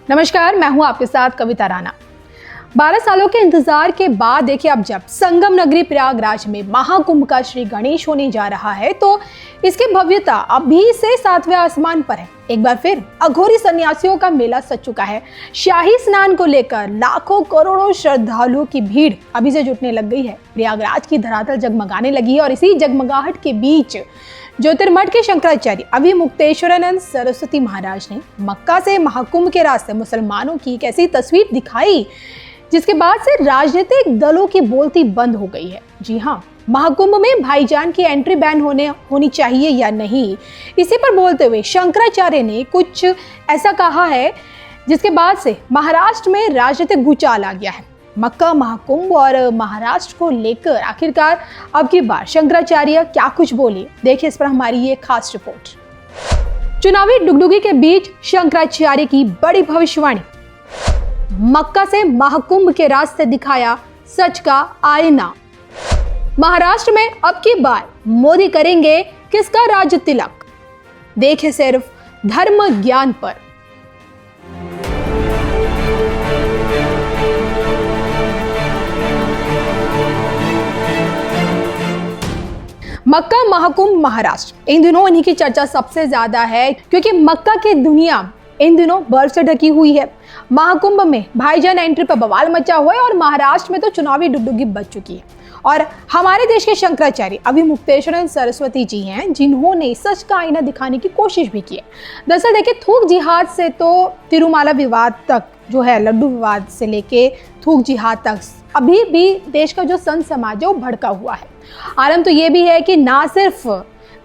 नमस्कार, मैं हूं आपके साथ कविता राणा। 12 सालों के इंतजार के बाद देखिए अब जब संगम नगरी प्रयागराज में महाकुंभ का श्री गणेश होने जा रहा है तो इसकी भव्यता अभी से 7वें आसमान पर है। एक बार फिर अघोरी सन्यासियों का मेला सज चुका है। शाही स्नान को लेकर लाखों करोड़ों श्रद्धालुओं की भीड़ अभी से जुटने लग गई है। प्रयागराज की धरातल जगमगाने लगी है और इसी जगमगाहट के बीच ज्योतिर्मठ के शंकराचार्य अभिमुक्तेश्वरानंद सरस्वती महाराज ने मक्का से महाकुंभ के रास्ते मुसलमानों की एक ऐसी तस्वीर दिखाई जिसके बाद से राजनीतिक दलों की बोलती बंद हो गई है। जी हाँ, महाकुंभ में भाईजान की एंट्री बैन होनी चाहिए या नहीं, इसी पर बोलते हुए शंकराचार्य ने कुछ ऐसा कहा है जिसके बाद से महाराष्ट्र में राजनीतिक भूचाल आ गया है। मक्का महाकुंभ और महाराष्ट्र को लेकर आखिरकार अब की बार शंकराचार्य क्या कुछ बोले, देखिए इस पर हमारी ये खास रिपोर्ट। चुनावी डुगडुगी के बीच शंकराचार्य की बड़ी भविष्यवाणी। मक्का से महाकुंभ के रास्ते दिखाया सच का आईना। महाराष्ट्र में अब की बार मोदी करेंगे किसका राज तिलक, देखे सिर्फ धर्म ज्ञान पर। मक्का महाकुंभ महाराष्ट्र, इन दिनों इन्हीं की चर्चा सबसे ज्यादा है क्योंकि मक्का की दुनिया इन दिनों बर्फ से ढकी हुई है। महाकुंभ में भाईजान एंट्री पर बवाल मचा हुआ है और महाराष्ट्र में तो चुनावी डुगडुगी बच चुकी है। और हमारे देश के शंकराचार्य अभिमुक्तेश्वरानंद सरस्वती जी हैं जिन्होंने सच का आईना दिखाने की कोशिश भी की है। दरअसल देखिए, थूक जिहाद से तो तिरुमाला विवाद तक जो है, लड्डू विवाद से लेके थूक जिहाद तक अभी भी देश का जो संत समाज है वो भड़का हुआ है। आरंभ तो ये भी है कि ना सिर्फ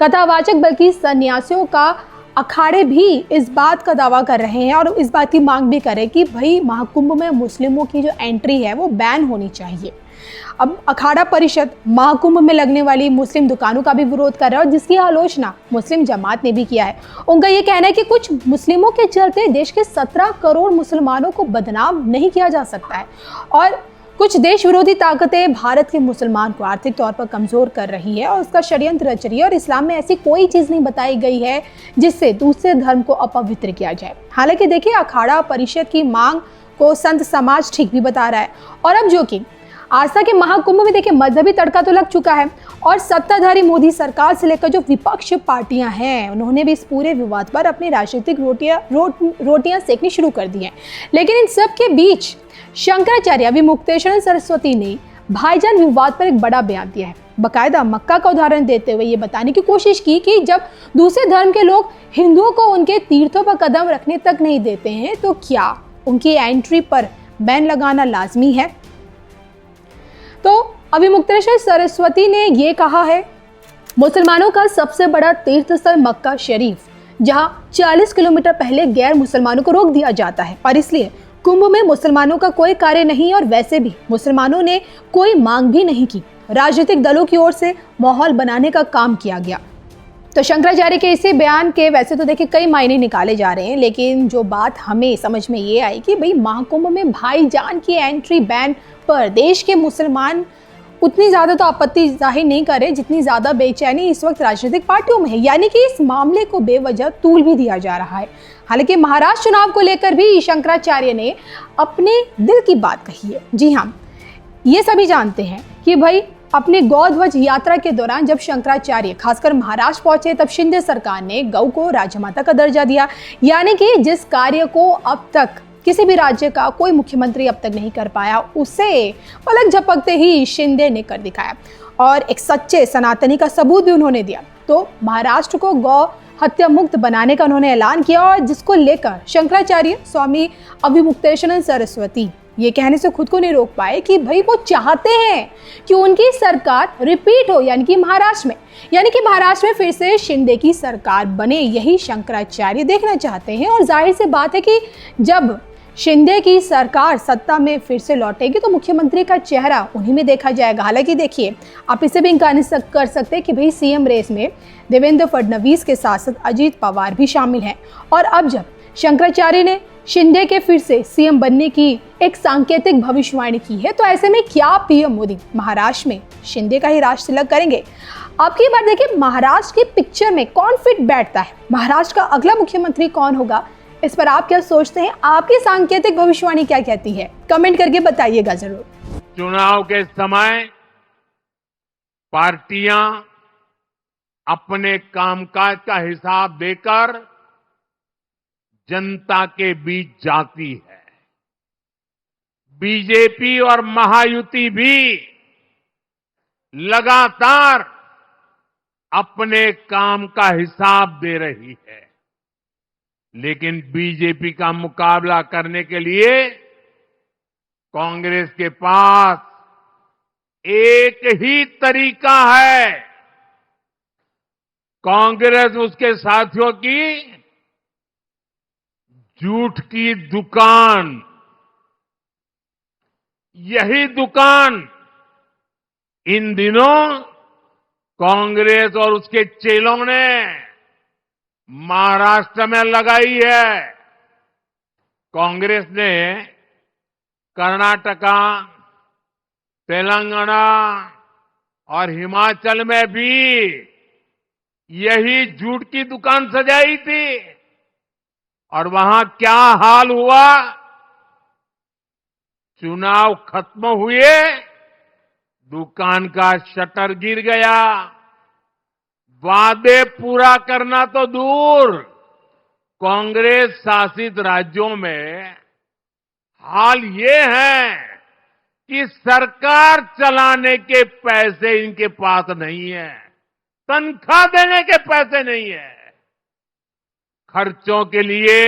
कथावाचक बल्कि सन्यासियों का अखाड़े भी इस बात का दावा कर रहे हैं और इस बात की मांग भी कर रहे हैं कि भाई महाकुंभ में मुस्लिमों की जो एंट्री है वो बैन होनी चाहिए। अब अखाड़ा परिषद महाकुंभ में लगने वाली मुस्लिम दुकानों का भी विरोध कर रहा है और जिसकी आलोचना मुस्लिम जमात ने भी किया है। उनका ये कहना है कि कुछ मुस्लिमों के चलते देश के 17 करोड़ मुसलमानों को बदनाम नहीं किया जा सकता है और कुछ देश विरोधी ताकतें भारत के मुसलमान को आर्थिक तौर पर कमजोर कर रही है और उसका षड्यंत्र रच रही है और इस्लाम में ऐसी कोई चीज़ नहीं बताई गई है जिससे दूसरे धर्म को अपवित्र किया जाए। हालांकि देखिए, अखाड़ा परिषद की मांग को संत समाज ठीक भी बता रहा है। और अब जो कि आस्था के महाकुंभ में देखिए मजहबी तड़का तो लग चुका है और सत्ताधारी मोदी सरकार से लेकर जो विपक्ष पार्टियां हैं उन्होंने भी इस पूरे विवाद पर अपनी राजनीतिक रोटियां सेकनी शुरू कर दी हैं। लेकिन इन सब के बीच शंकराचार्य अभिमुक्तेश्वरानंद सरस्वती ने भाईजान विवाद पर एक बड़ा बयान दिया है। बाकायदा मक्का का उदाहरण देते हुए ये बताने की कोशिश की कि जब दूसरे धर्म के लोग हिंदुओं को उनके तीर्थों पर कदम रखने तक नहीं देते हैं तो क्या उनकी एंट्री पर बैन लगाना लाजमी है। तो अभिमुक्तेश्वर सरस्वती ने ये कहा है, मुसलमानों का सबसे बड़ा तीर्थ स्थल मक्का शरीफ, जहां 40 किलोमीटर पहले गैर मुसलमानों को रोक दिया जाता है और इसलिए कुंभ में मुसलमानों का कोई कार्य नहीं और वैसे भी मुसलमानों ने कोई मांग भी नहीं की। राजनीतिक दलों की ओर से माहौल बनाने का काम किया गया। तो शंकराचार्य के इसी बयान के वैसे तो देखिए कई मायने निकाले जा रहे हैं, लेकिन जो बात हमें समझ में ये आई कि भाई महाकुंभ में भाईजान की एंट्री बैन पर देश के मुसलमान उतनी ज़्यादा तो आपत्ति जाहिर नहीं करे जितनी ज़्यादा बेचैनी इस वक्त राजनीतिक पार्टियों में है, यानी कि इस मामले को बेवजह तूल भी दिया जा रहा है। हालांकि महाराष्ट्र चुनाव को लेकर भी शंकराचार्य ने अपने दिल की बात कही है। जी हाँ, ये सभी जानते हैं कि भाई अपने गौध्वज यात्रा के दौरान जब शंकराचार्य खासकर महाराष्ट्र पहुंचे तब शिंदे सरकार ने गौ को राजमाता का दर्जा दिया, यानी कि जिस कार्य को अब तक किसी भी राज्य का कोई मुख्यमंत्री अब तक नहीं कर पाया उसे पलक झपकते ही शिंदे ने कर दिखाया और एक सच्चे सनातनी का सबूत भी उन्होंने दिया। तो महाराष्ट्र को गौ हत्या मुक्त बनाने का उन्होंने ऐलान किया और जिसको लेकर शंकराचार्य स्वामी अभिमुक्तेश्वरानंद सरस्वती ये कहने से खुद को नहीं रोक पाए कि भाई वो चाहते हैं कि उनकी सरकार रिपीट हो, यानी कि महाराष्ट्र में फिर से शिंदे की सरकार बने। यही शंकराचार्य देखना चाहते हैं और जाहिर सी बात है कि जब शिंदे की सरकार सत्ता में फिर से लौटेगी तो मुख्यमंत्री का चेहरा उन्हीं में देखा जाएगा। हालांकि देखिए, आप इसे भी इनकार नहीं कर सकते कि भाई सीएम रेस में देवेंद्र फडणवीस के साथ साथ अजीत पवार भी शामिल हैं और अब जब शंकराचार्य ने शिंदे के फिर से सीएम बनने की एक सांकेतिक भविष्यवाणी की है तो ऐसे में क्या पीएम मोदी महाराष्ट्र में शिंदे का ही राज तिलक करेंगे। अब की बार देखिए महाराष्ट्र की पिक्चर में कौन फिट बैठता है, महाराष्ट्र का अगला मुख्यमंत्री कौन होगा, इस पर आप क्या सोचते हैं? आपकी सांकेतिक भविष्यवाणी क्या कहती है? कमेंट करके बताइएगा जरूर। चुनाव के समय पार्टियां अपने कामकाज का हिसाब देकर जनता के बीच जाती है। बीजेपी और महायुति भी लगातार अपने काम का हिसाब दे रही है, लेकिन बीजेपी का मुकाबला करने के लिए कांग्रेस के पास एक ही तरीका है। कांग्रेस उसके साथियों की झूठ की दुकान, यही दुकान इन दिनों कांग्रेस और उसके चेलों ने महाराष्ट्र में लगाई है। कांग्रेस ने कर्नाटका, तेलंगाना और हिमाचल में भी यही झूठ की दुकान सजाई थी, और वहां क्या हाल हुआ? चुनाव खत्म हुए, दुकान का शटर गिर गया। वादे पूरा करना तो दूर, कांग्रेस शासित राज्यों में हाल ये है कि सरकार चलाने के पैसे इनके पास नहीं है, तनख्वाह देने के पैसे नहीं है। खर्चों के लिए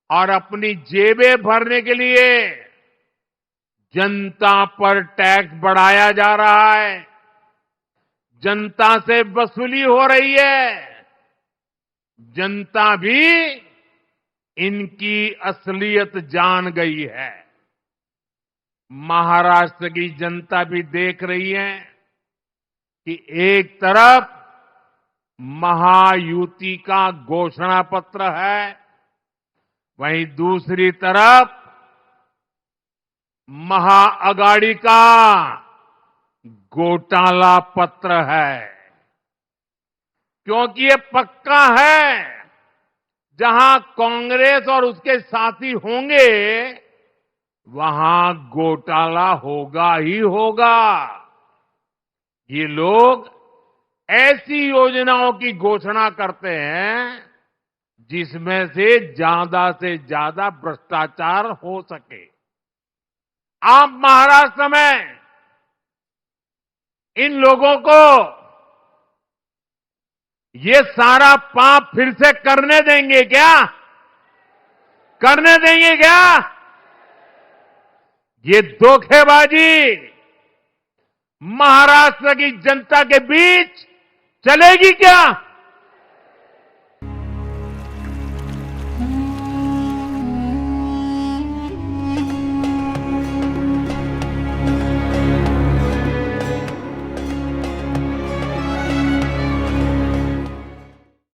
और अपनी जेबें भरने के लिए जनता पर टैक्स बढ़ाया जा रहा है, जनता से वसूली हो रही है। जनता भी इनकी असलियत जान गई है। महाराष्ट्र की जनता भी देख रही है कि एक तरफ महायुति का घोषणा पत्र है, वहीं दूसरी तरफ महाअगाड़ी का घोटाला पत्र है। क्योंकि ये पक्का है, जहां कांग्रेस और उसके साथी होंगे वहां घोटाला होगा ही होगा। ये लोग ऐसी योजनाओं की घोषणा करते हैं जिसमें से ज्यादा भ्रष्टाचार हो सके। आप महाराष्ट्र में इन लोगों को ये सारा पाप फिर से करने देंगे क्या? करने देंगे क्या? ये धोखेबाजी महाराष्ट्र की जनता के बीच चलेगी क्या?